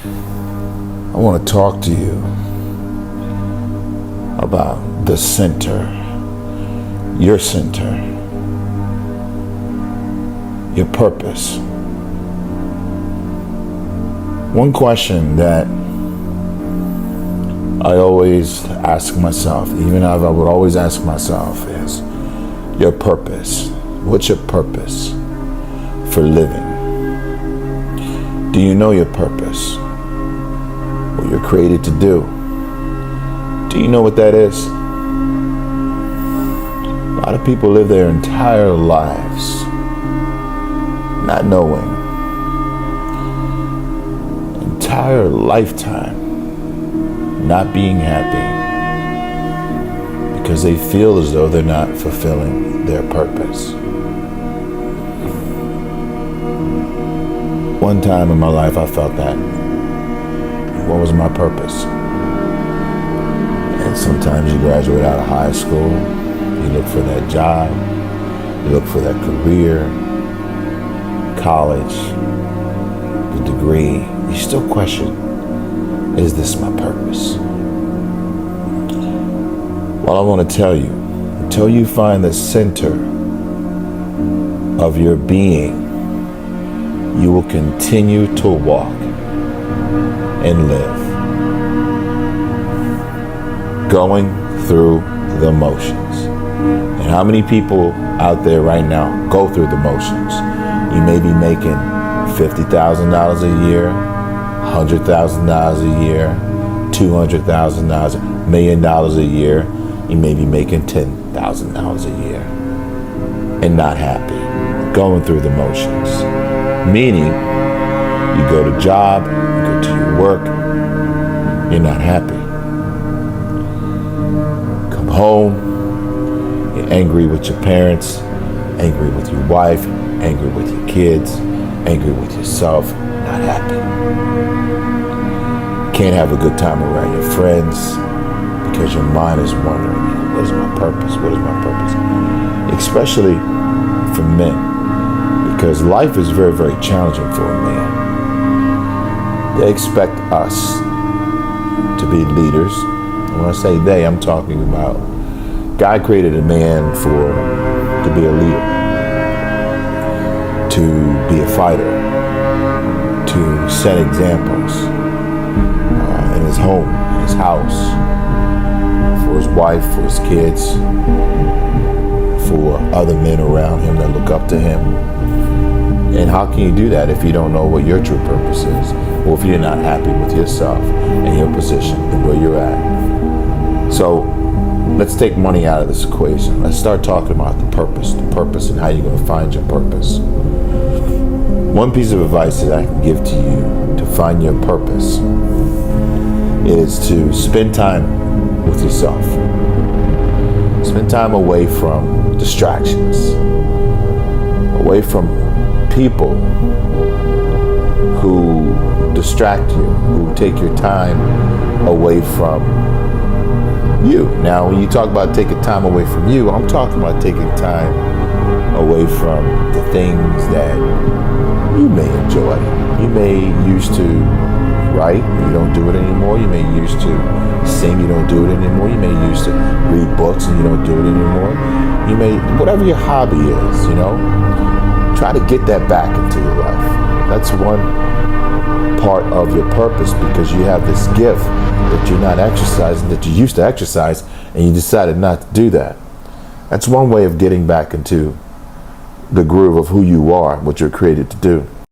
I want to talk to you about the center, your center, your purpose. One question that I always ask myself, even I would always ask myself, is your purpose. What's your purpose for living? Do you know your purpose? What you're created to do? Do you know what that is? A lot of people live their entire lives not knowing. Entire lifetime not being happy because they feel as though they're not fulfilling their purpose. One time in my life I felt that. What was my purpose? And sometimes you graduate out of high school, you look for that job, you look for that career, college, the degree, you still question, is this my purpose? Well, I want to tell you, until you find the center of your being, you will continue to walk and live, going through the motions. And how many people out there right now go through the motions? You may be making $50,000 a year, $100,000 a year, $200,000, $1 million a year. You may be making $10,000 a year and not happy, going through the motions. Meaning, you go to job, you go to your work, you're not happy. Come home, you're angry with your parents, angry with your wife, angry with your kids, angry with yourself, not happy. Can't have a good time around your friends because your mind is wondering, what is my purpose? What is my purpose? Especially for men, because life is very, very challenging for a man. They expect us to be leaders. And when I say they, I'm talking about God created a man to be a leader, to be a fighter, to set examples in his home, in his house, for his wife, for his kids, for other men around him that look up to him. And how can you do that if you don't know what your true purpose is? Or if you're not happy with yourself and your position and where you're at? So let's take money out of this equation. Let's start talking about the purpose and how you're going to find your purpose. One piece of advice that I can give to you to find your purpose is to spend time with yourself. Spend time away from distractions, away from people who distract you, who take your time away from you. Now, when you talk about taking time away from you, I'm talking about taking time away from the things that you may enjoy. You may used to write, you don't do it anymore. You may used to sing, you don't do it anymore. You may used to read books and you don't do it anymore. You may, whatever your hobby is, try to get that back into your life. That's one part of your purpose, because you have this gift that you're not exercising, that you used to exercise, and you decided not to do that. That's one way of getting back into the groove of who you are, what you're created to do.